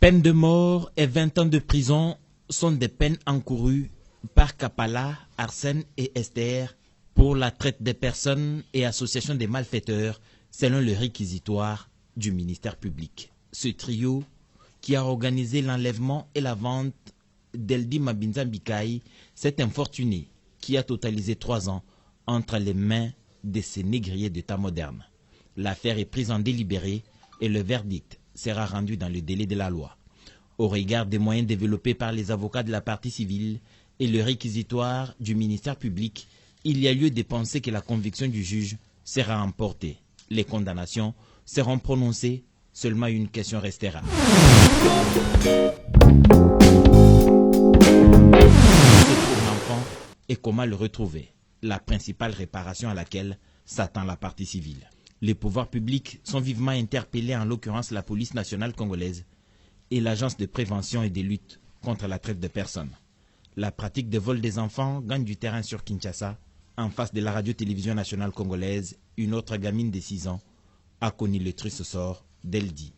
Peine de mort et 20 ans de prison sont des peines encourues par Kapala, Arsène et Esther pour la traite des personnes et association des malfaiteurs selon le réquisitoire du ministère public. Ce trio, qui a organisé l'enlèvement et la vente d'Eldi Mabinza Bikai, cet infortuné qui a totalisé 3 ans entre les mains de ces négriers d'état moderne. L'affaire est prise en délibéré et le verdict sera rendu dans le délai de la loi. Au regard des moyens développés par les avocats de la partie civile et le réquisitoire du ministère public, il y a lieu de penser que la conviction du juge sera emportée. Les condamnations seront prononcées, seulement une question restera. L'enfant et comment le retrouver, la principale réparation à laquelle s'attend la partie civile. Les pouvoirs publics sont vivement interpellés, en l'occurrence la police nationale congolaise et l'agence de prévention et de lutte contre la traite de personnes. La pratique de vol des enfants gagne du terrain sur Kinshasa. En face de la radio-télévision nationale congolaise, une autre gamine de 6 ans a connu le triste sort d'Eldi.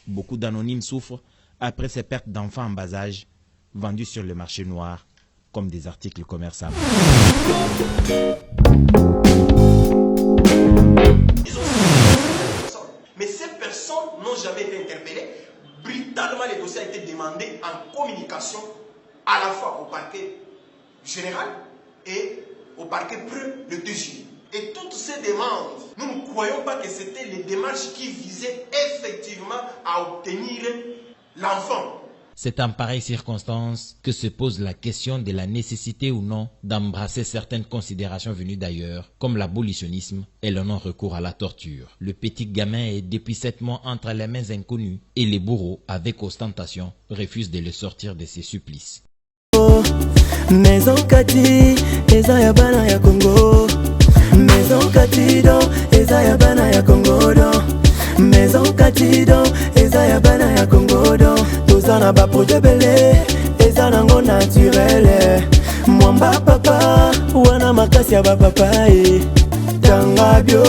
Beaucoup d'anonymes souffrent après ces pertes d'enfants en bas âge vendus sur le marché noir comme des articles commerçables. Mais ces personnes n'ont jamais été interpellées. Brutalement, les dossiers ont été demandés en communication à la fois au parquet général et au parquet près de 2 juillet. Et toutes ces demandes, nous ne croyons pas que c'était les démarches qui visaient effectivement à obtenir l'enfant. C'est en pareille circonstance que se pose la question de la nécessité ou non d'embrasser certaines considérations venues d'ailleurs, comme l'abolitionnisme et le non-recours à la torture. Le petit gamin est depuis 7 mois entre les mains inconnues et les bourreaux, avec ostentation, refusent de le sortir de ses supplices. Maison Kati, eza ya bana ya Congo. Maison Kati don, eza ya bana ya Congo don. Maison Kati don, eza ya bana ya Congo don. Tozana ba projet belé, eza nango naturel. Mwamba papa, wana makasi ya ba papa Tanga bio,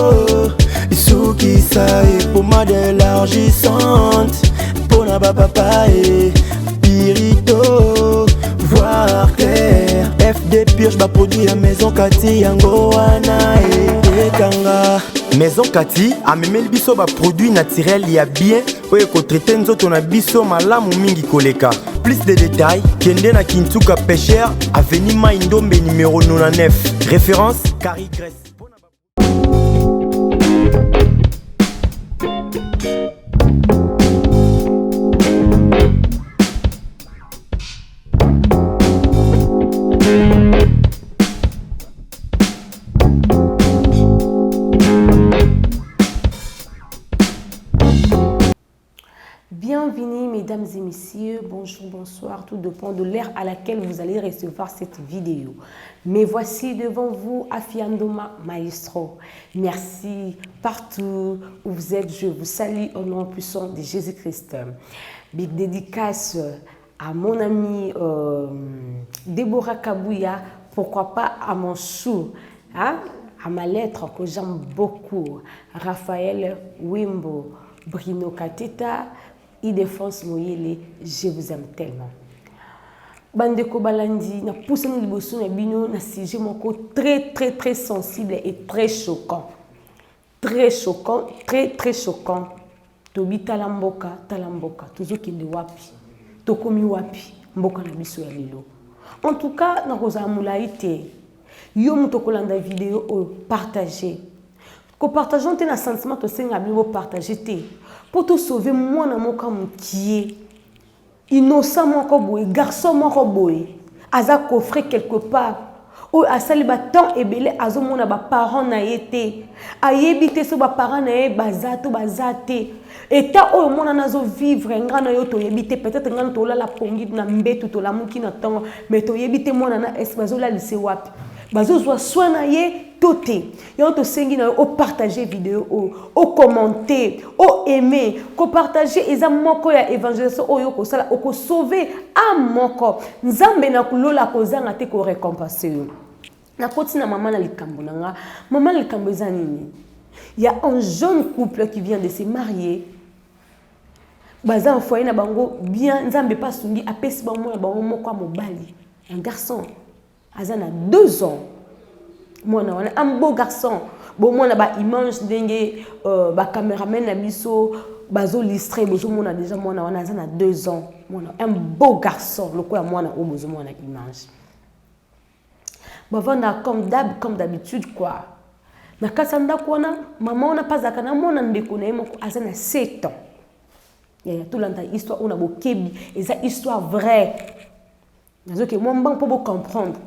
suki sa pommade élargissante. Pona ba papa Pirito. Voir clair, FD Purge va produire Maison Kati yango wana ekanga. Maison Kati a même le biso ba produit naturel ya bien oye ko traiter nzoto na biso malamu mingi koleka. Plus de détails, kende na Kintuka Pêcheur, avenue Maindombe numéro 99. Référence Carrie Grèce. Bienvenue mesdames et messieurs, bonjour, bonsoir, tout dépend de l'heure à laquelle vous allez recevoir cette vidéo. Mais voici devant vous Afiandoma Maestro. Merci partout où vous êtes, je vous salue au nom puissant de Jésus-Christ. Big dédicace à mon ami Deborah Kabouya, pourquoi pas à mon chou, hein? À ma lettre que j'aime beaucoup, Raphaël Wimbo, Bruno Kateta, Idéfense Moyele, je vous aime tellement. Bandeko Balandi, na poussé liboso na bino na sujet moko très sensible et très choquant. Très choquant, très choquant. Tobi talamboka, toujours kinde wapi. Tokomi wapi, mboka na biso ya lelo. En tout cas, na koza mulaite. Yo mutokolanda vidéo o partager. Ko partageons un sentiment to senga bibo partager te. Pour te sauver moi na moka mukie. Innocent moko boy, garçon moko boy. Aza coffré quelque part. O asali ba temps ebele azo mona ba parents na yete. Ayebite so ba parents na ye bazato bazate. Eta o mona nazo vivre ngana yo to yebite peut-être ngana to la pongi na mbetu to la muki na tongo mais to yebite mona na espazo la lycée wapi. Bazo zo soina ye toté. Yo to sengi na o partager vidéo o commenter, o aimer, ko partager eza moko ya évangélisation oyo ko sala o ko sauver a moko. Nzambe na kulola ko zanga te ko récompenser yo. Na koti na maman na likambo nanga, maman na likambo eza nini? Il y a un jeune couple qui vient de se marier. baza en foyer na bango bien nzambe pas sungi apesi bango na bango moko mobali un garçon azana 2 ans mwana wana un beau garçon bon mwana ba image ndenge ba cameraman na biso bazo listre bozo mona déjà mwana wana azana 2 ans mwana un beau garçon lokola mwana o bozo mwana image bavanda comme d'habitude quoi na kasanda kona maman ona pazaka na mona ndeko na yemo azana 7 ans ya tout l'anta histoire on a bokebi et ça histoire vraie nazo ke moi mbang po comprendre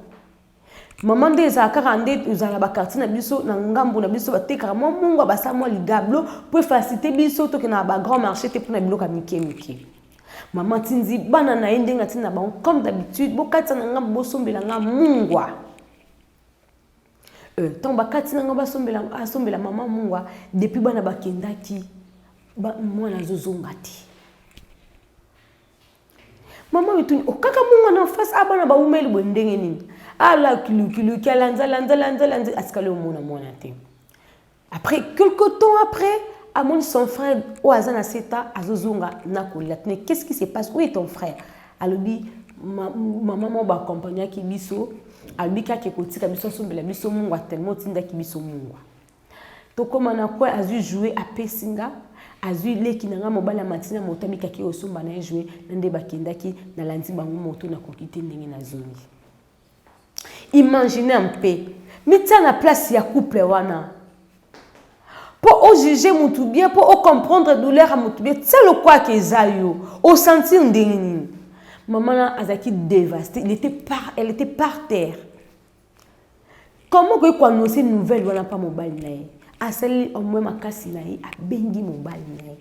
maman de za 42 uzala ba quartier na biso na ngambo na biso batekaka mo mungu abasa mo ligablo pour faciliter biso to ke na ba grand marché te pour na biloka mike maman tinzi bana na ende ngati na ba comme d'habitude bokatsa na ngambo bosombela nga mungwa tant bakati na ngamba asombela maman mungwa depuis bana bakendaki ba mwana zozongati maman mituni okaka mungwa na face abana ba umeli bondenge nini ala kilu kalanza lanza askale mona te après quelque temps après amon son frère oazana seta azozonga na kolatne qu'est-ce qui se passe où est ton frère alobi maman ba accompagner ki biso albika ke kotika biso sombela biso mungwa tellement tinda ki biso mungwa to koma na quoi azu jouer a pesinga azu leki nanga mobala matina motabika ki osomba na jouer nde bakendaki na landi bango moto na kokite ndenge na zongi. Imaginez un peu mettez na place ya couple wana pour juger mutu bien pour comprendre douleur à mutu bien c'est le quoi que zayo au sentir ndenge maman azaki dévastée elle était par terre. Comment que quoi nous ces nouvelles wana pas mobile nae asali au moins makasi nae a bengi mobile nae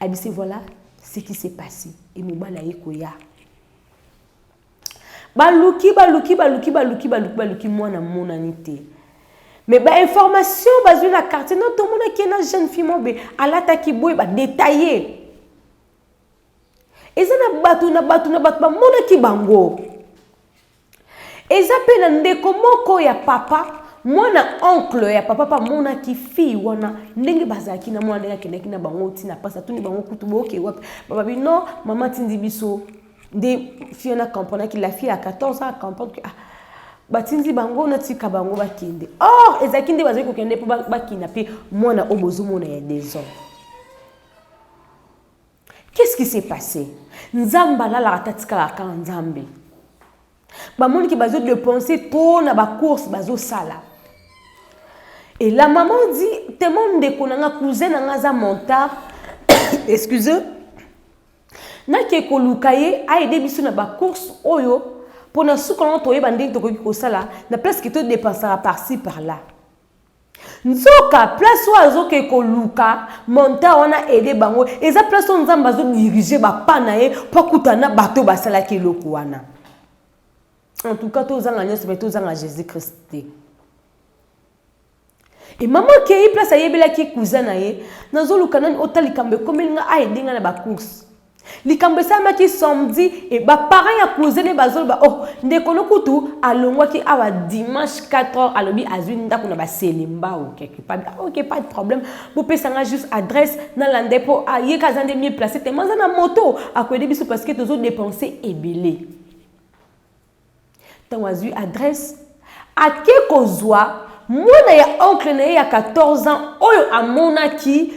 a dit voilà ce qui s'est passé et mobile nae koya baluki mwana monanité mais ba information bazui na quartier non tout monde qui na jeune fille mobe alata ki boy ba détaillé ezana batu ba mona ki bango ezape na ndeko moko ya papa mwana oncle ya papa pa mona ki fille wana ndenge bazaki na mwana ndenge keneki na bango tina pasa tuni bango kutu boke wapi baba bino mama tindi biso des filles na comprendre que la fille à 14 ans comprendre que batinzi bango na tika bango bakinde or ezakinde bazaki ko kende po bakina pe mwana obozo mona ya 2 ans. Qu'est-ce qui s'est passé? Nzamba la ratatika la ka nzambe ba moni ki bazo dépenser trop na ba course bazo sala et la maman dit tellement de konanga cousin na za montard excusez na ke kolukaye a aider biso na ba course oyo pour na sukola to yeba ndenge to ko sala na place que to dépenser par-ci par-là nzoka place oazo ke koluka monta wana aider bango eza place on nzamba zo diriger ba pana ye pour kutana bato basala ke loko wana en tout cas tous en nyonso tous en Jésus Christ et maman qui est place ayebela ki cousin na ye nazo lukana otalikambe komelinga a aider na ba course likambe sama ki samedi et ba parents ya cousin ne bazol ba oh ndeko lokutu alongwa ki awa dimanche 4h alobi azwi ndako na ba selemba ou quelque part OK pas de problème vous pesanga juste adresse na lande po aye kazande mieux placé tellement na moto akwede biso parce que tozo dépenser ebelé tant azwi adresse ake kozwa mwana ya oncle na ya 14 ans oyo amona ki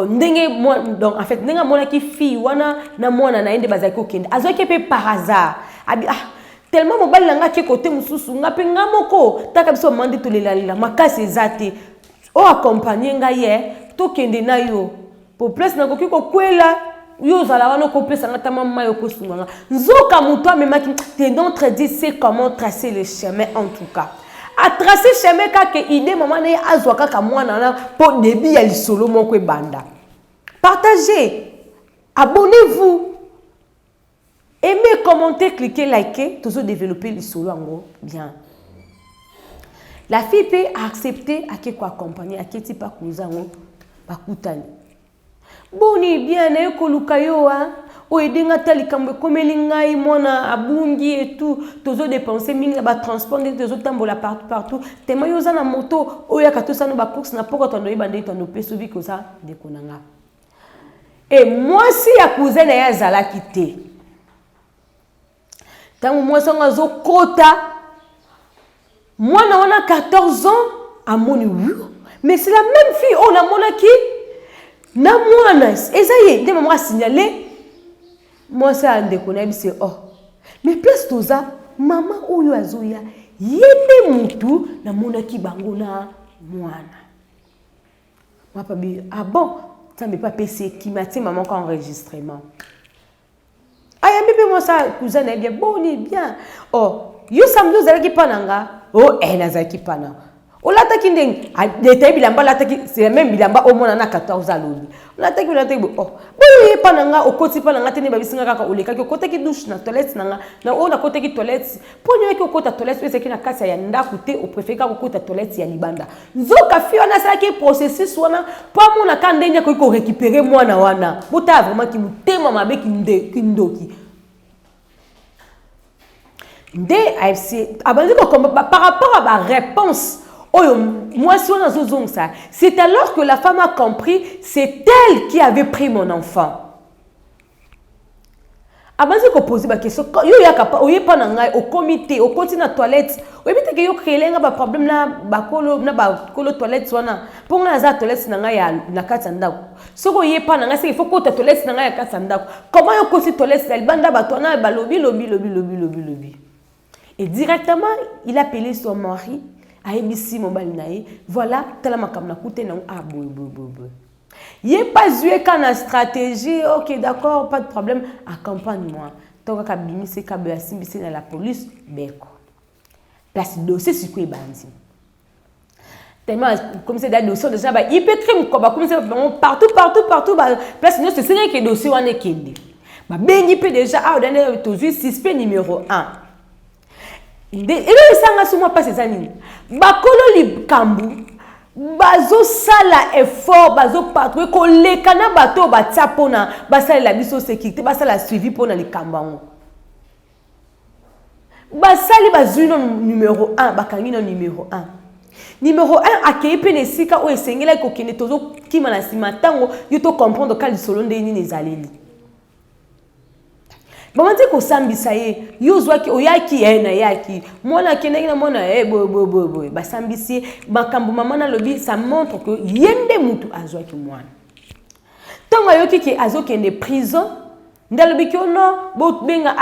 ndenge donc en fait ndenge amona ki fille wana na mwana na ende bazaki okende azoki pe par hasard abi tellement mobali langa ke côté mususu nga pe nga moko taka biso mandi to lelalila makasi ezate o accompagner nga ye to kende na yo pour place na koki ko kwela yo zala wana ko place nga tama mayo ko sunga nzoka muto amemaki te notre dit c'est comment tracer le chemin en tout cas a tracer chemin kake idée maman na azwa kaka mwana na po début ya lisolo moko ebanda. Partagez, abonnez-vous, aimez, commentez, cliquez, likez, toujours développer lisolo en bien. La fille peut accepter à qui quoi accompagner, à qui tu pas cousin pas coutani. Boni bien na yokoluka yo o edenga tali kambe komelingai mona abungi et tout tozo dépenser mingi ba transport tozo tambola partout tema yo za na moto o ya katosa no ba course na poko tondo ibande tondo peso biko ça de konanga Et moi si ya cousin na ya zala quitté. Tant moi songa zo kota. Moi on a 14 ans à mon niveau. Mais c'est la même fille on a mon qui na moi et ça y est, dès moment a signalé moi ça ndekona c'est oh. Mais plus tout ça maman oyo azoya yende mutu na mona ki bango na mwana. Moi pas bien ah bon ça me pas PC qui m'a dit maman quand enregistrement. Ah ya bébé moi ça cousin est bien bon est bien. Oh, yo samedi vous allez qui pananga. Oh, elle a qui pana. On l'attaque indeng. Détail bilamba l'attaque c'est même bilamba au moins on a 14 ans l'autre. On l'attaque oh. Bon pananga au côté pananga tene babi singa kaka oleka ki côté ki douche na toilette nanga na o na côté ki toilette. Pour nous ki côté toilette c'est ki na kasa ya ndako te au préfet ka côté toilette ya libanda. Nzoka fi on a ça qui processus wana pas mon na kandenya ko récupérer mwana wana. Bota vraiment ki mutema mabe ki ndoki. Par rapport à ma réponse, moi, c'est alors que la femme a compris, c'est elle qui avait pris mon enfant. Avant de poser ma question, il y a au comité, au continent de la toilette, il y a créé un problème là, la toilette, pour la toilette, il faut que la toilette, comment il y a toilette, lobby. Et directement, il a appelé son mari, a émis mon balinaï, voilà, tellement comme la coûte non, ah, il n'est pas joué quand la stratégie, ok, d'accord, pas de problème, accompagne-moi. Donc, quand il s'est dans la police, beko. Place dossier, c'est quoi, bandi? Tellement, comme c'est des dossiers, déjà, il peut très comme c'est partout, place, c'est ce qui est dossier, on est kédé. Ben, peut déjà, ah, on a toujours suspect numéro 1. Et là, il ne pas ces années. Bakolo li kambu, bazo sala effort, bazo patrouille, ko le kana bato batia pona, basala la biso sécurité, basala suivi pona li kambango. Basali bazuno numéro 1, bakangino numéro 1. Numéro 1, accueilli penesika o esengela ko kene tozo kima na simatango, yuto comprendre kali solo ndeni nezaleli. Maman dit que sambisa ye, yozwa ki oyaki na yaki. Mona keneki na mona ba sambisi makambo maman na lobi ça montre que yende mutu azwa ki mwana. Tonga yoki ki azo kende prison, ndalobi ki ono bo benga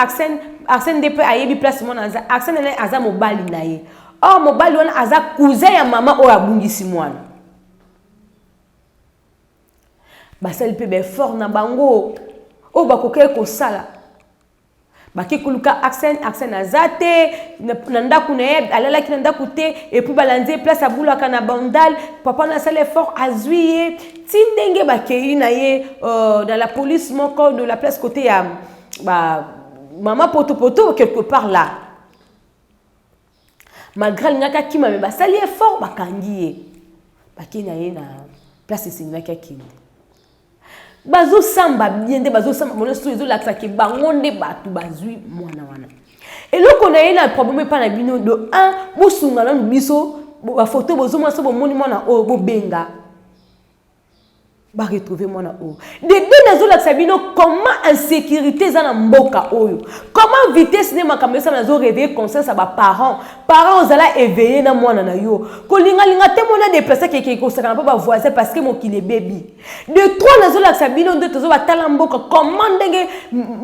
Arsène DP ayebi place mona aza Arsène na aza mobali na ye. Oh mobali wana aza cousin ya mama o abungisi mwana. Basali pe be fort na bango. O bakoke ko sala. Baki kuluka Arsène azate nanda kunaye alala ki nanda kute et puis balanze place à boula kana bandal papa na sale fort azuye tindenge bakei na ye dans la police moko de la place côté ya maman poto quelque part là malgré ngaka kima me basali fort bakangiye baki na ye na place sinaka kinde bazo samba bien de bazo samba mono studio la tsaki bangonde batu bazui mwana wana et loko na yena problème pas na bino de 1 bosunga na biso ba photo bozo mwa so bo moni mwana o bo benga ba retrouver mwana o de deux nazo la sabino comment insécurité za na mboka oyo comment vitesse ne makamesa nazo réveiller conscience à ba parents ozala éveiller na mwana na yo ko linga te mona déplacer quelque ko sakana pas ba voisin parce que mo kile baby de trois nazo la sabino de tozo ba tala mboka comment ndenge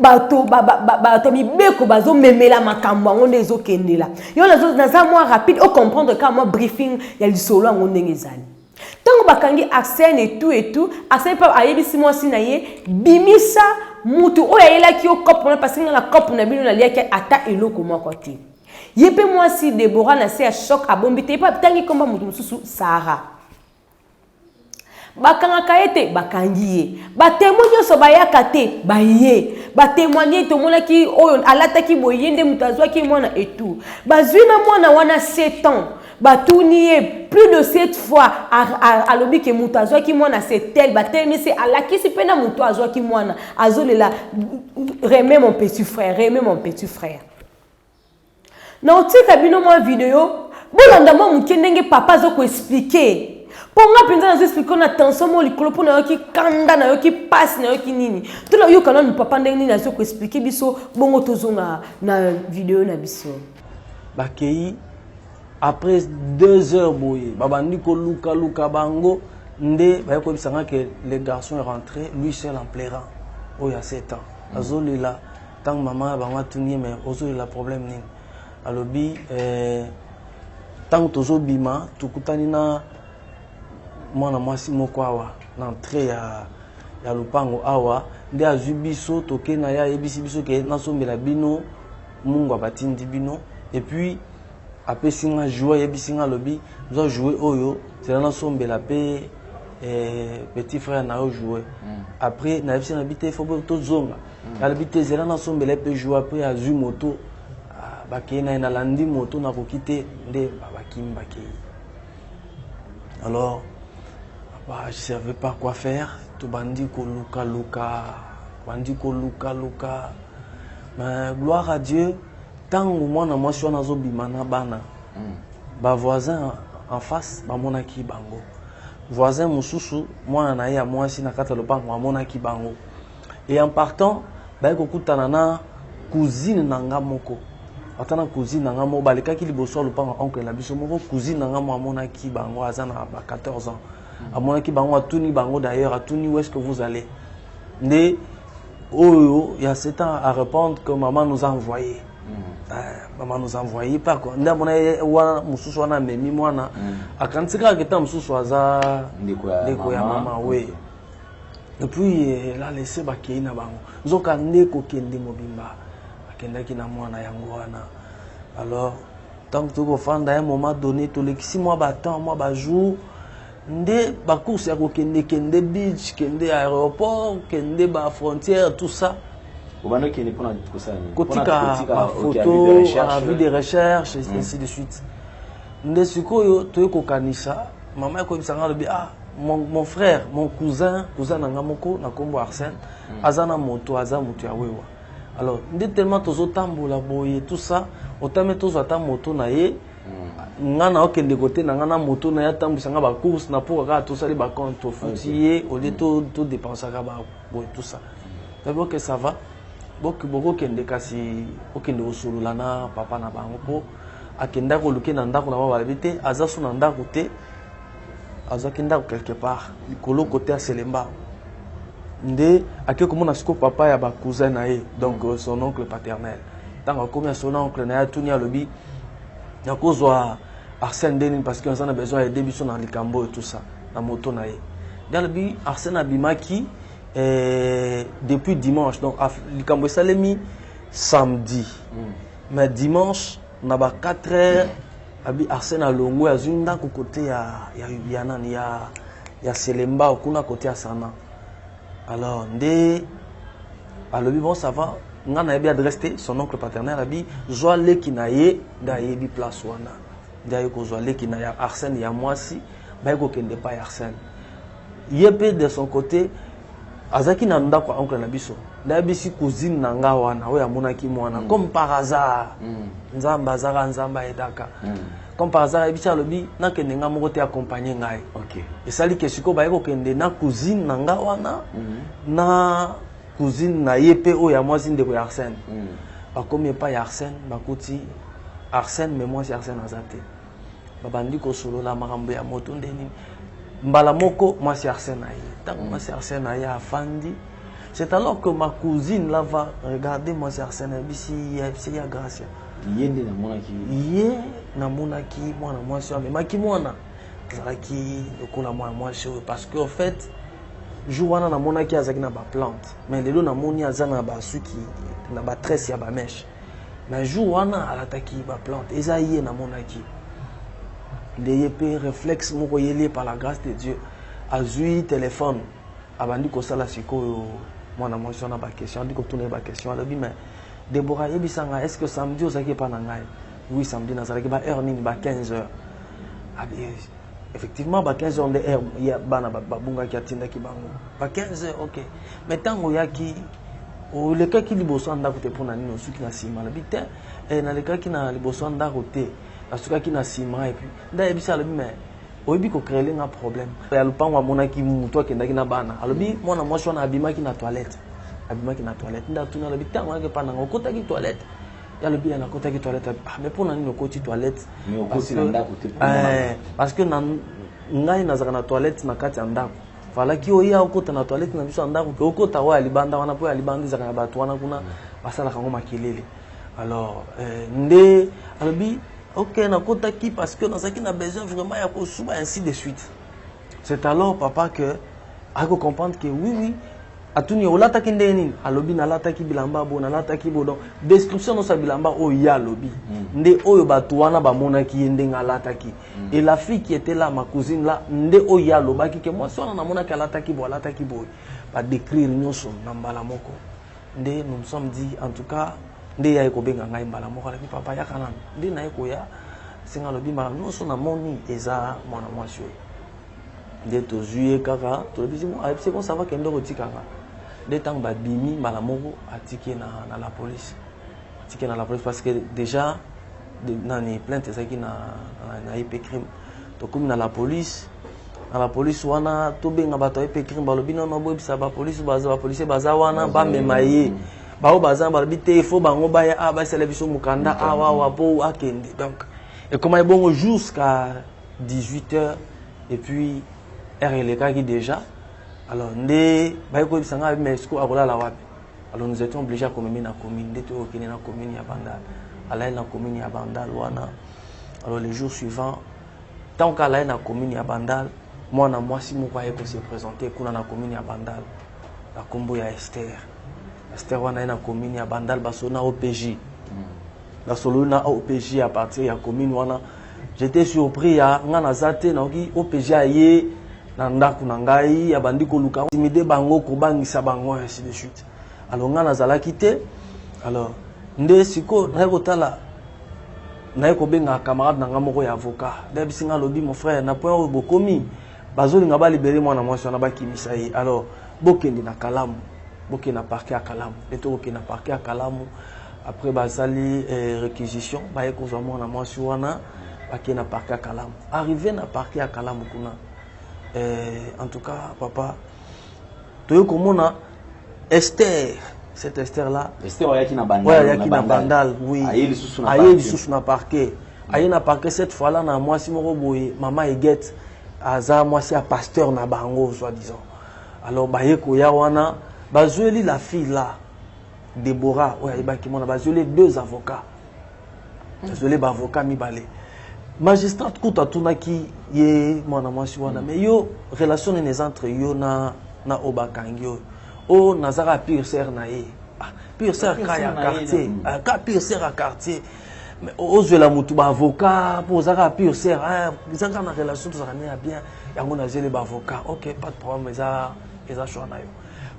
bato mi beko bazo memela makambo ngo nezo kendela yo nazo moi rapide au comprendre quand moi briefing ya lisolo ngo ndenge zali. Tant bakangi Arsène et tout, Arsène pas ayebisi moi sinaye bimisa mutu oya yela ki o cop parce que la cop na bino na lia ki ata eloko moi côté. Yepe moi si Déborah na se choc a bombité pas tangi komba mutu mususu Sarah. Bakanga kaete bakangi ba témoigner so bayaka te baye ba témoigner to mona ki oyo alata ki boyende mutazwa ki mona et tout. Bazwina mona wana 7 ans. Batounie plus de 7 fois à l'obi que mutazwa ki mwana c'est tel batel mais c'est à la qui se pena mutazwa ki mwana azolela remets mon petit frère na otika bino moi vidéo bolanda moi mukendenge papa zo ko expliquer Pour nga penza na expliquer na tension mo likolo pour na ki kanda na yo ki passe na yo ki nini. To la yo kana papa ndenge na zo ko expliquer biso bongo tozonga na vidéo na biso. Bakei après 2 heures boye babandi ko luka bango nde ba ko bisanga que le garçon est rentré lui seul en pleurant. Oh il y a 7 ans. Azoli là tant maman ba tuni mais ozoli la problème nini. Alobi tant tozo bima tukutani na mwana mwasi moko awa na entrée ya lupango awa nde azwi biso toke na ya yebisi biso ke nasombela bino mungu abatindi bino et puis après singa jouer yebisi nga lobi zo jouer oyo c'est là nasombela pe petit frère na yo jouer après na yebisi na bité faut to zonga na bité c'est là nasombela pe jouer après azwi moto bakena na landi moto na kokite nde babakimba ke alors bah, je ne savais pas quoi faire. Tout bandi ko luka. Mais gloire à Dieu, tant au moins moi je suis dans bimana bana. Ba voisin en face, ba monaki bango. Voisin mususu, moi na ya moi si na kata lopango monaki bango. Et en partant, ba ko kutanana cousine nanga moko. Atana cousine nanga mo baleka ki liboso lopango oncle na biso moko cousine nanga mo monaki bango azana ba 14 ans. À mon qui bango a tout ni bango d'ailleurs à tout ni où est-ce que vous allez. Mais oh il y a 7 ans à répondre que maman nous a envoyé. Maman nous a envoyé par quoi. Nda mona wa mususu wana memi mwana akantika que tam mususu aza ndeko ya maman oui. Et puis elle a laissé bakei na bango. Zoka ndeko kende mobimba. Akenda ki na mwana yango wana. Alors tant que tu refanda un moment donné tous les 6 mois battant moi ba jour nde ba course ya kokende kende beach kende aéroport kende ba frontière tout ça obana kende pona kosa ni kotika ba photo avis de recherche et ainsi de suite nde sikoyo to kokanisa mama ko bisanga lobi mon frère mon cousin nanga moko na kombo Arsène azana moto aza moto ya wewa alors nde tellement tozo tambola boye tout ça otame tozo ata moto na ye ngana okende côté na ngana moto na ya tambisanga ba course na pour ka tout ça les ba compte foutier au lieu tout dépenser ka ba tout ça d'abord que ça va boko kende kasi okende osulula na papa na bango po akenda ko luke na ndako na ba balabite aza su na ndako te aza kenda quelque part likolo côté à Selemba nde akeko mona siko papa ya ba cousin na ye donc son oncle paternel tant comme son oncle na ya tunia lobi na kozwa Arsène Denis parce qu'on a besoin de début dans les cambo et tout ça la moto nae dans le bi Arsène abimaki depuis dimanche donc les cambo ça les mis samedi mais dimanche on a 4 heures abi Arsène alongo azunda ko côté ya Selemba kuna côté ya Sana alors ndé alobi bon ça va nga na yebi adresse son oncle paternel abi zwa leki na ye da yebi place wana da yeko zwa leki na ya Arsène ya mwasi ba yeko kende pa ya Arsène yepe de son côté azaki na ndako oncle na biso da yebi si cousine na nga wana oya monaki mwana comme par hasard nzamba zaka nzamba edaka comme par hasard yebi cha lobi na kende nga moko te accompagner ngai OK et sali ke siko ba yeko kende na cousine na nga wana na cousine na yepe o ya mwasi ndeko ya Arsène ba komi pa ya Arsène bakuti Arsène mais moi c'est Arsène azate babandi ko solo la makambo ya moto ndeni mbala moko moi c'est Arsène aye tant moi c'est Arsène aye afandi c'est alors que ma cousine là va regarder moi c'est Arsène bisi ya Gracia yende na monaki ye na monaki mwana mwasi mais maki mwana zaki lokola mwana parce que en fait Jouana na monaki azaki na ba plante mais lelo na moni azana ba suki na ba tresse ya ba mèche mais Jouana alataki ba plante ezaïe na monaki de yepé réflexe moko yeli par la grâce de Dieu azui téléphone abandi ko sala siko mwana mwasi na ba question ndiko tuna ba question alobi mais Deborah yebisanga est-ce que samedi ozaki pa na ngai oui samedi na zalaki ba heure nini ba 15h effectivement ba 15 heures de air ya bana babunga ki atinda ki bango ba 15 heures OK mais tango yaki o le ka ki liboso anda ko te pona nino suki na sima la bite na le ka ki na liboso anda ko te asuka ki na sima et puis nda ebisa le mais oyebi ko créer un problème ya lupango amona ki muto akendaki na bana alobi mwana mwasi wana abimaki na toilette nda tuna alobi tango ake pana ngokota ki toilette ya lobi na kota ki toilette mais pour nani okoti toilette parce que ngai nazaka na toilette na kati ya ndako fala ki oya okota na toilette na biso ndako ke okota wa libanda wana po ya libanda zaka na bato wana kuna basala kango makelele alors nde alobi ok na kota ki parce que nazaki na besoin vraiment ya ko suba ainsi de suite. C'est alors papa que a ko comprendre que oui atuni olata ki ndeni alobi na lata ki bilamba bo na lata ki bo donc description no sa bilamba o ya lobi nde oyo bato wana ba mona ki ndenga lata ki et la fille qui était là ma cousine là nde o ya lobaki que moi sona na mona ki lata ki bo ba décrire nyonso na mbala moko nde nous sommes dit en tout cas nde ya ko benga ngai mbala moko la papa ya kana nde na ko ya singa lobi ma nyonso na moni eza mwana mwasi nde to juillet kaka to bisi mo c'est bon ça va kendo ko tikanga de temps ba bimi mbala moko atike na la police parce que déjà nani plainte ça qui na IP crime to comme na la police wana to benga bato IP crime ba lobi non bo bisa ba police baza wana ba memaye ba o baza ba bité fo bango ba ya ba sele biso mukanda awa po akende donc et comment est bon jusqu'à 18h et puis RLK qui déjà alors ndé ba ko bisanga mais est-ce ko akola la wapi alors nous étions obligés à communiquer na commune ndé to okene na commune ya Bandal ala na commune ya Bandal wana alors les jours suivants tant qu'ala na commune ya Bandal moi na mwasi moko ayeko se présenter kuna na commune ya Bandal la kombo ya Esther wana na commune ya Bandal basona OPJ la soluna OPJ à partir ya commune wana j'étais surpris ya ngana zate na ki OPJ aye na ndaku na ngai ya bandi ko luka timide bango ko bangisa bango ainsi de suite alors ngana zala quitté alors nde siko na ko tala na ko benga camarade na ngamoko ya avocat de bisinga lobi mon frère na point bokomi bazoli ngaba libérer moi na moi na ba kimisa yi alors bokendi na kalamu bokendi na parquet à kalamu eto bokendi na parquet à kalamu après bazali réquisition ba yeko zo moi na moi wana bakendi na parquet à kalamu arrivé na parquet à kalamu kuna en tout cas papa toyo komona Esther cette Esther là yaki na Bandal ouais yaki na Bandal oui aye lisusu na parquet aye na parquet cette fois là na mwasi moko boye maman Eget aza mwasi ya pasteur na bango soi-disant alors baye ko ya wana bazweli la fille là Déborah ouais ba ki mona bazweli deux avocats bazweli ba avocat mibale magistrat kuta tunaki ye mwana mwasi wana mais yo relation les entre yo na obakangi yo o nazara pire sœur na ye pire sœur kaya quartier ka pire sœur à quartier mais ozwela mutu ba avocat pour zara pire sœur zanga na relation to zara bien yango na zele ba avocat OK pas de problème eza choix na yo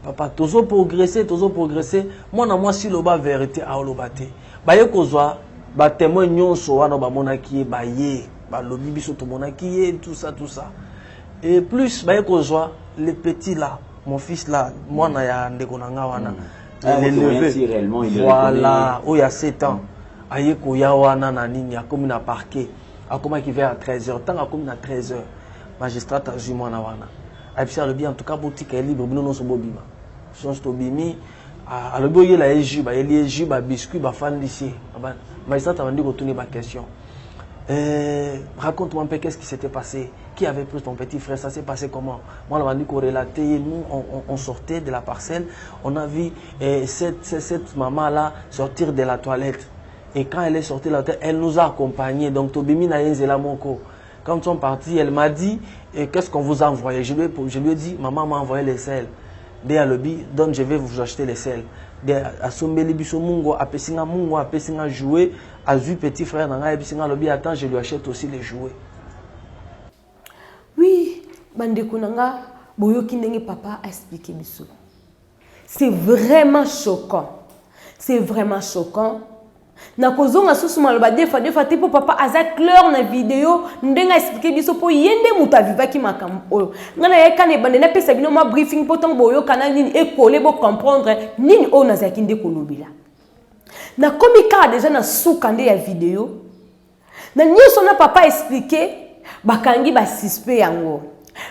papa tozo progresser mwana mwasi loba vérité a lobate ba ye kozwa ba témoin nyonso wana ba monaki ba ye ba lobi biso to monaki ye tout ça et plus ba ye kozwa le petit là mon fils là mwana ya ndeko nanga wana voilà o ya 7 ans aye ko ya wana na nini ya comme na parquet akoma ki vers 13h tant comme na 13h magistrat a ju mwana wana abisa le bien en tout cas boutique est libre bino no so bobima songe to bimi a le boye la eju ba eli eju ba biscuit ba fan lycée magistrat a vendu retourner ma question raconte-moi un peu qu'est-ce qui s'était passé, qui avait pris ton petit frère, ça s'est passé comment. Moi on m'a dit qu'on relatait, nous on sortait de la parcelle, on a vu cette maman là sortir de la toilette et quand elle est sortie de la toilette elle nous a accompagnés donc Tobimi na yenzela moko. Quand ils sont partis elle m'a dit qu'est-ce qu'on vous a envoyé, je lui ai dit maman m'a envoyé les sels dès à lobby donc je vais vous acheter les sels à sombeli biso mungo apesinga jouer à vu petit frère nanga ebisinga lobby attends je lui achète aussi les jouets. Oui bandeko nanga boyoki ndenge papa a expliqué biso c'est vraiment choquant na kozonga susu maloba des fois tipo papa aza clair na vidéo ndenga expliquer biso po yende muta vivaki makambo ngana yekane bande na pesa bino ma briefing potant boyo kana nini e coller bo comprendre nini o na zakinde kolobila na komika déjà na soukande ya vidéo na nyoso na papa expliquer bakangi ba suspect yango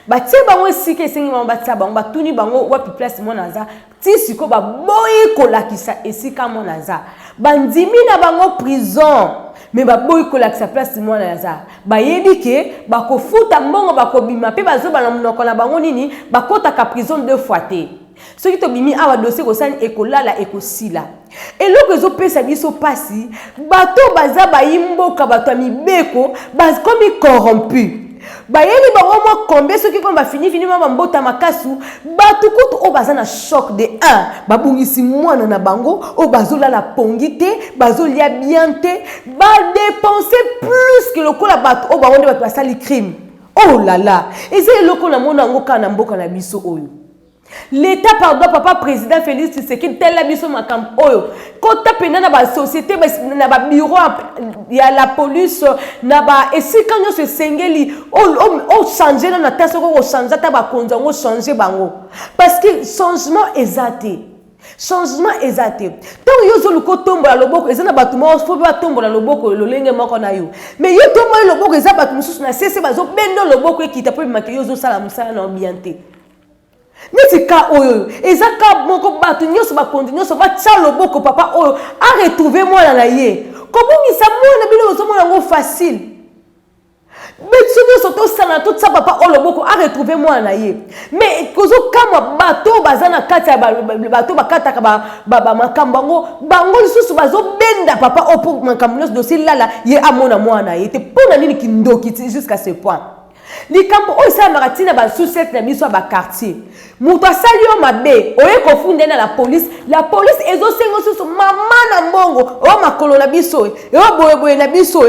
batie bango esika esengi bango batia bango batuni bango wapi place mona aza ti siko baboyi kolakisa esika mona aza bandimi na bango prison mais baboyi kolakisa place mona aza bayebi ke bakofuta mbongo bakobima pe bazoba na monoko na bango nini bakotaka prison 2 fois te soki tobimi awa dossier kosani ekolala ekosila eloko ezopesa biso pasi bato baza bayimboka bato ya mibeko bakomi corrompu bayeli bango mwa kombe soki ko fini mama mbota makasu bato kutu o baza na choc de 1 babungisi mwana na bango o bazolala pongi te bazolia bien te ba dépenser plus que lokola bato o bango nde bato basali crime. Oh là là, eza eloko na mona ngo kana mboka na biso oyo. L'État, pardon, papa président Félix Tshisekedi, tel la biso makam oyo. Kota pena na ba société, na ba bureau, ya la police, na ba esika nyo se sengeli, o changer na taso ko changer ta ba konza ngo changer bango. Parce que changement exacté. Changement exacté. Tant yo zo luko tombola loboko, ezana batu mo fo ba tombola loboko lolenge moko na yo. Mais yo tombola loboko eza batu mususu na cesse bazo bendo loboko ekita po make yo zo sala musala na ambianté. Neti ka oyo ezaka moko batu nyoso ba kondi nyoso ba tchalo boko papa oyo a retrouver moi na ye kobongisa mwana bino zo mona ngo facile betsu nyoso to sana to tsa papa oyo boko a retrouver moi na ye mais kozo kama bato bazana kati ya bato bakataka ba makamba ngo bango lisusu bazo benda papa oyo pour makambo nyoso dossier lala ye amona mwana ye te pona nini kindoki jusqu'à ce point. Likambo o isa maratina ba sous-set na biso ba quartier. Muto asali yo mabe, oye kofunde na la police ezo sengo susu mama na mbongo, o makolo na biso, o boye na biso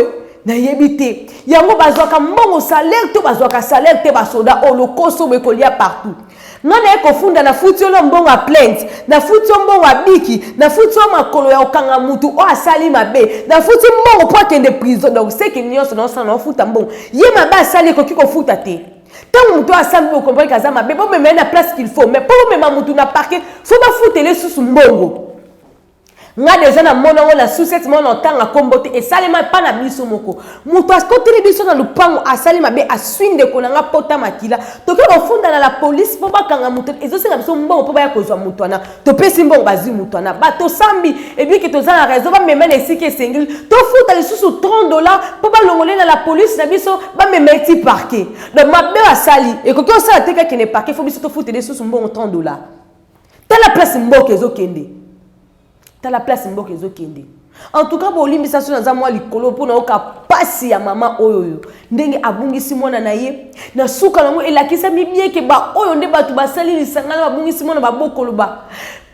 na yebite. Yango bazwaka mbongo salaire to bazwaka salaire te ba soda o lokoso be kolia partout. Nana ekofunda na futi lo mbongo a plainte, na futi mbongo a biki, na futi makolo ya okanga mutu o asali mabe, na futi mbongo po kende prison. Donc c'est que nyonso na osana futa mbongo. Ye mabe asali ko kiko futa te. Tant mutu asali ko comprendre kaza mabe, bo me na place qu'il faut, mais pour me mutu na parquet, faut ba futele susu mbongo. Nga déjà na mona wala sous-set mona tanga kombote et salema pa na biso moko muto askoteli biso na lupango asalema be aswinde ko nga pota makila toke ofunda na la police po bakanga muto ezosenga biso mbongo po ba ya kozwa muto na to pesi mbongo bazi muto na bato sambi et bien que toza na raison ba memena esike sengil to futa le susu $30 po ba longole na la police na biso ba memeti parquet donc mabe asali et ko sala teka ki ne parquet fo biso to futa le susu mbongo $30 tala place mboke ezokende. T'as la place mboka ezokende. En tout cas, bo limbisation na za mwa likolo pona oka pasi ya mama oyo. Ndenge abungisi mwana na ye. Na suka nango elakisa mi bien ke ba oyo nde batu basali lisangana abungisi mwana ba bokolo ba.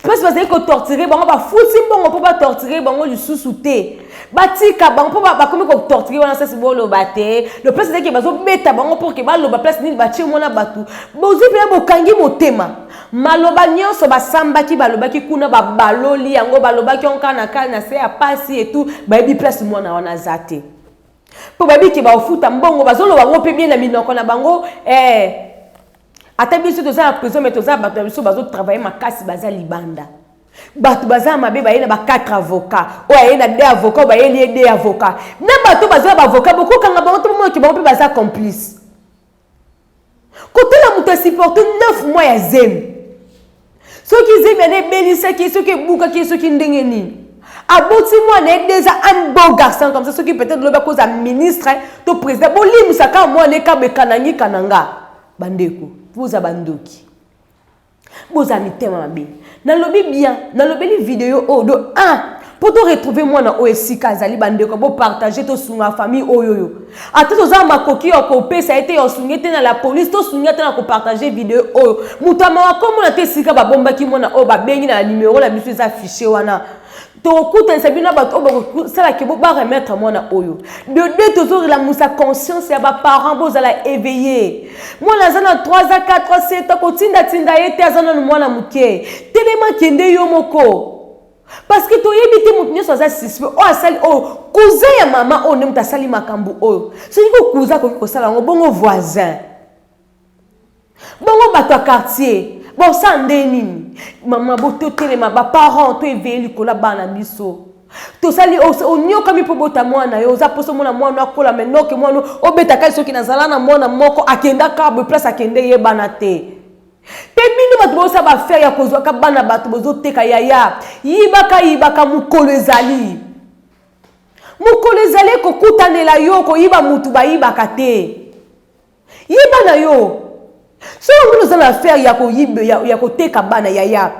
Parce que ko torturer bango ba futi mbongo po ba torturer bango lisusu te. Batika bango po ba komi ko torturer wana sasi bolo bate. Le place c'est que bazo beta bango pour que ba lo ba place ni ba tie mwana batu. Bozi pe bokangi motema. Maloba nyonso basambaki balobaki kuna babaloli yango balobaki onkana kana se ya pasi et tout bayebi place mwana wana zate po babi ki ba ofuta mbongo bazolo bango pe bien na minoko na bango ata biso toza na prison mais toza bato biso bazo travailler makasi baza libanda bato baza mabe bayena ba 4 avocats o ayena 2 avocats o bayeli 2 avocats na bato baza ba avocats boko kanga bango to mo ki bango pe baza complice kotela muto supporter 9 mois ya zem. Ceux qui aiment Bélissa, ceux qui bouka, ceux qui ndengeni. Aboti moi n'est déjà un beau garçon comme ça, ceux qui peut-être le cause à ministre, to président. Bon lim saka moi n'est qu'à bekanangi kananga. Bandeko, vous abandoki. Vous amis tema be. Na lobi bien, na lobi vidéo o de 1. Pour te retrouver moi na OSC Kazali bandeko pour partager to sunga famille oyoyo. Ata to za makoki okopé ça a été osungete na la police to sungete na ko partager vidéo oyo. Mutama wa comme na te sika ba bomba ki mona o ba bengi na numéro la biso za affiché wana. To kuta sabina ba to ba sala ke ba remettre mona oyo. De deux toujours la musa conscience ya ba parents bozala éveillé. Moi na zana 3 à 4 à 7 ko tinda yete azana mwana muke. Telema kende yo moko. Parce que tu es habité mon ça suspect o asali o cousin ya maman o nem ta sali makambu o so ko cousin ko sala ngo bongo voisin bongo bato quartier bon sande nini maman boto telema ba parents to eveli ko la bana biso tosali onyoka mi pobota mwana yo za poso mwana mwana akola menoke mwana obeta kali soki nazala na mwana moko akenda ka bo place akende yebana te. Pe bino bato bosa ba faire ya kozwa ka bana bato bozo teka yaya yibaka mukolo ezali. Mukolo ezali kokutanela yo ko yiba mutu ba yibaka te. Yiba na yo. So ngulu za na faire ya ko yibe ya ko teka bana yaya.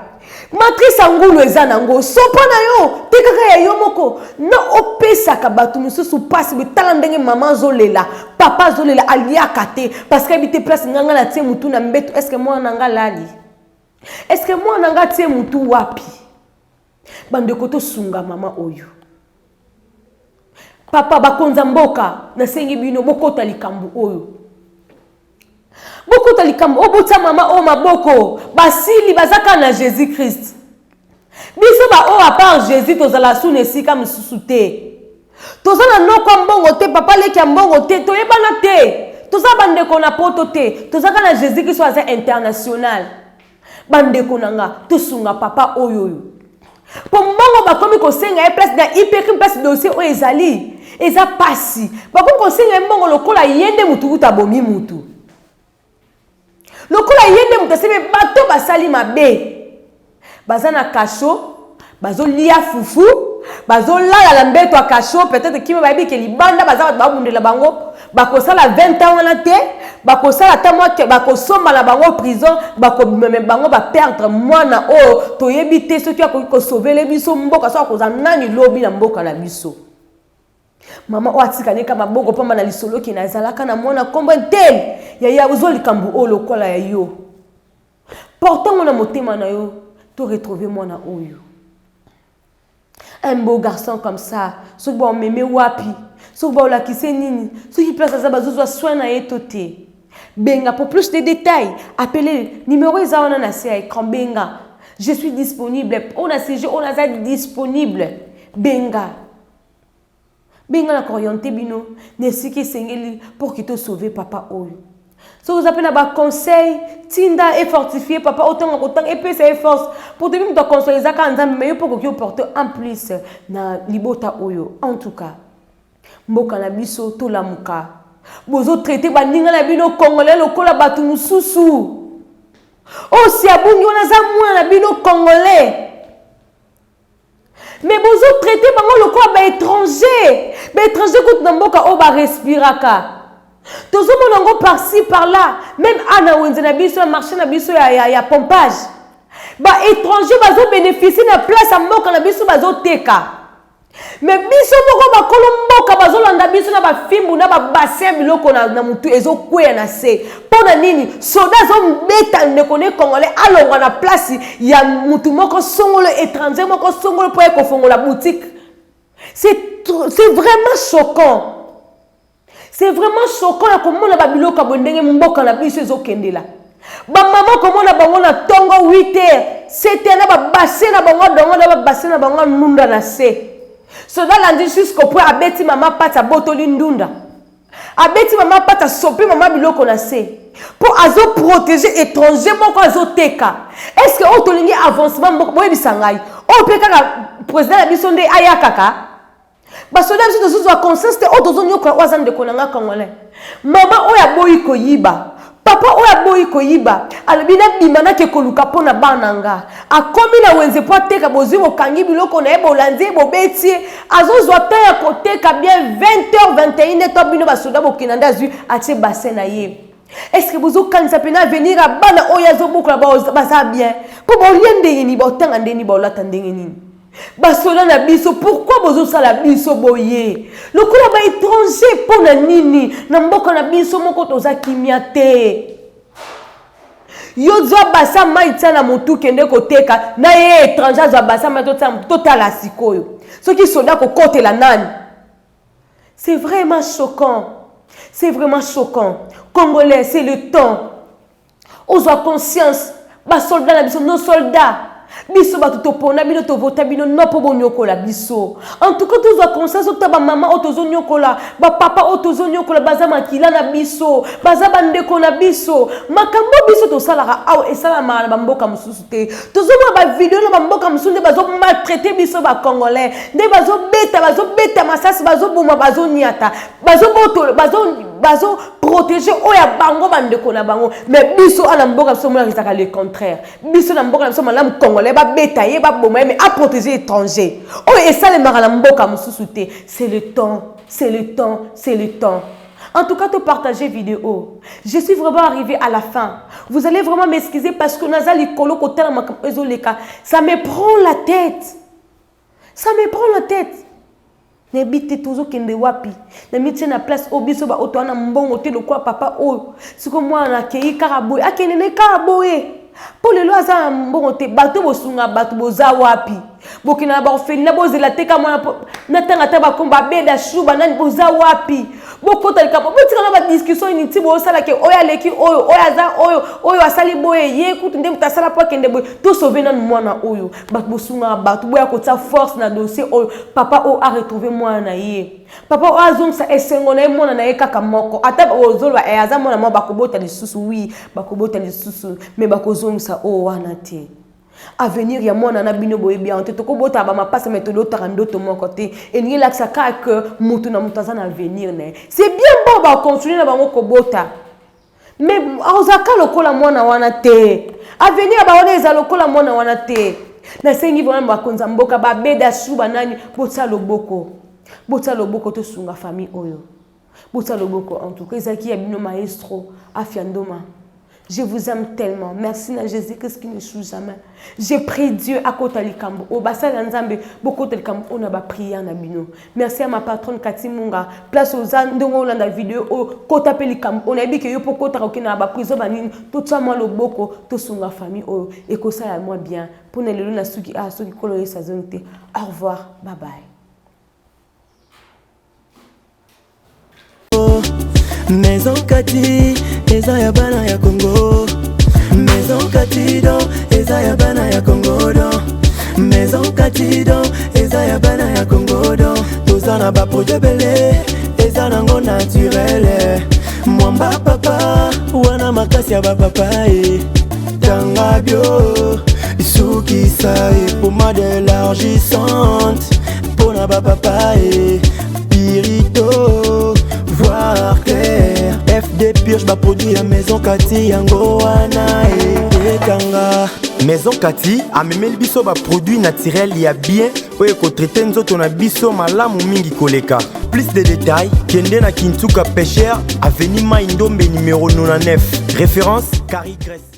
Matrice angulu eza nango sopa na yo tekaka ya yo moko na opesaka bato mususu pasi betala ndenge maman zolela papa zolela aliaka te parce que habite place nganga na tie mutu na mbeto. Est-ce que moi nanga lali? Est-ce que moi nanga tie mutu wapi? Bandeko to sunga mama oyo papa bakonza mboka na sengi bino bokota likambo oyo bokota likambo obota mama o maboko basili bazaka na Jésus Christ biso ba o à part Jésus tozala sune sika mususu te tozana noko mbongo te papa leki mbongo te toyebana te toza bandeko na poto te tozaka na Jésus Christ aza international bandeko nanga tosunga papa oyo po mbongo bakomi kosenga e place na ipeki place dossier o ezali eza pasi bakomi kosenga mbongo lokola yende mutu utabomi mutu lokola yende mutaseme bato basali mabe bazana kasho bazo lia fufu bazo lala la mbeto a kasho peut-être kimi babi ke libanda bazaba babundela bango bakosala 20 ans wana te bakosala tamwa ke bakosomba la bango prison bakomeme bango ba perdre mwana o toyebi te soki akoko sauver biso mboka so akoza nani lobi na mboka na biso. Mama o atikane kama bongo pamba na lisolo ki nazalaka na mwana kombo tel ya uzo likambu o lokola ya yo portant na motema na yo to retrouver mwana oyo un beau garçon comme ça so ba meme wapi so ba la kise nini so ki place za bazozwa soin na etote benga pour plus de détails appelez numéro ezana na se écran benga je suis disponible on a CG on a disponible benga Binga na orienté bino nesiki sengeli pour que te sauver papa oyo. So vous appelez na conseil tinda et fortifier papa autant et puis c'est force pour te même te conseiller ça quand mais pour que tu porte en plus na libota oyo. En tout cas mboka na biso to la muka bozo traiter baninga na bino congolais lokola batu mususu o si abungi on a za mwana na bino congolais. Mais vous autres traitez bango le quoi étranger. Étranger quand namboka o ba respiraka. Tozo monango par-ci par-là. Même ana wenze na biso marché na biso ya pompage. Ba étranger bazo bénéficier na place à mboka na biso bazo teka. Mais biso moko ba kolomboka bazo landa biso na ba fimbu na ba bassin biloko na mutu ezo kwea na se. Pona nini soda zo mbeta ndekone congolais alongwa na place ya mutu moko songolo étranger moko songolo po ekofongola boutique. C'est vraiment choquant. C'est vraiment choquant ya komona ba biloko bondenge mboka na biso ezo kendela. Ba maman komona bango na tongo 8h 7h na ba bassin na bango dongo na ba bassin na bango nunda na se. Soda landi jusqu'au point abeti mama pata botoli ndunda. Abeti mama pata sopi mama biloko na se. Pour azo protéger étranger moko azo teka. Est-ce que otolingi avancement moko boye bisangai? O peka ka président la biso nde ayakaka. Ba soda biso tozo conscience te otozo nyoka wazan de konanga congolais. Mama oya boyi koyiba. Papa oya boyi koyiba. Alobina bimana ke koluka pona bananga. Akomi na wenze po teka bozi mokangi biloko na ebo landi bo beti. Azo zwa ta ya koteka bien 20h 21h to bino ba soda bo kinanda zu atie bassin na ye. Est-ce que vous avez quand venir à bana oyazo beaucoup là-bas ça bien pour rien de ni botan ande ni bola tandenge ni basola na biso pourquoi bozo sala biso boye le kola ba étranger pour na nini na mboka na biso moko toza kimia te yo zwa basa maitsa na mutu kende koteka na ye étranger zwa basa maitsa totala sikoyo soki soda ko kote la nani. C'est vraiment choquant. C'est vraiment choquant. Congolais, c'est le temps. On a conscience. Nos soldats, biso ba tutopona bino to vota bino no po bonyokola biso. En tout cas tous a conscience que ba maman otozo nyokola, ba papa otozo nyokola baza makila na biso, baza bandeko na biso. Makambo biso to salara aw e sala ma ba mboka mususu te. Tozo ba vidéo na ba mboka mususu nde bazo maltraiter biso ba congolais. Nde bazo beta masasi bazo boma bazo niata. Bazo protéger oya bango bandeko na bango. Mais biso ana mboka biso mona risaka le contraire. Biso na mboka biso malamu congolais ba beta ye ba boma mais à protéger étranger. Oh et ça les marala mboka mususu te. C'est le temps. En tout cas, de partager vidéo. Je suis vraiment arrivée à la fin. Vous allez vraiment m'excuser parce que Nazali Kolo côté ça me prend la tête. Nebite toujours kende wapi. Na miti na place obiso ba oto na mbongo te lokwa papa o. Siko mwana kei karaboye. Akene ne karaboye. Pour le loi za mbongo te bato bosunga bato boza wapi. Bokina ba ofeli na bozela te ka mwana na tanga ta ba komba beda shuba nani boza wapi. Bokota likapo botika na ba discussion initi bo sala ke oya leki oyo asali boye ye kutu ndem tasala po kende boye to sauver na mwana oyo bato bosunga bato boya ko ta force na dossier oyo papa o a retrouvé mwana ye papa o azong sa esengo na mwana na ye kaka moko ata ozolwa e aza mwana mo bakobota lisusu oui bakobota lisusu mais bakozong sa o wana te. Avenir ya mwana na bino boye bien te ko bota ba mapasa méthode otarando to mon côté et ni la saka que mutu na mutaza na avenir ne c'est bien bon ba continuer na bango ko bota mais ozaka lokola mwana wana te avenir ba wana eza lokola mwana wana te na sengi vraiment ba konza mboka ba beda shuba nani bota loboko to sunga famille oyo bota loboko en tout cas ezaki ya bino maestro Afiandoma. Je vous aime tellement. Merci na Jésus-Christ qui ne choue jamais. J'ai pris Dieu à côté de Kambo. Au bassin d'Anzambe, beaucoup de Kambo, on a prié en abino. Merci à ma patronne Kati Munga. Place aux andongo dans la vidéo. Au côté de Kambo, on a dit que yo pour côté de Kambo, prison banine. Tout ça moi le boko, tout son la famille. Et que ça à moi bien. Pour ne le na suki a suki coloré sa zone. Au revoir, bye bye. Maison Kati, eza ya bana ya Congo. Maison Kati don, eza ya bana ya Congo don. Maison Kati don, eza ya bana ya Congo don. Tozana ba projet belé, eza nango naturel. Mwamba papa, wana makasi ya ba papa e. Tanga bio, suki sa e pommade élargissante. Pona ba papa e, pirito. Voir clair, FD Purge va produire Maison Kati yango wana e kanga. Maison Kati a même le biso ba produit naturel ya bien oye ko traiter nzoto na biso malamu mingi koleka. Plus de détails, kende na Kintuka Pêcheur, avenue Maindombe numéro 99. Référence Carrie Grèce.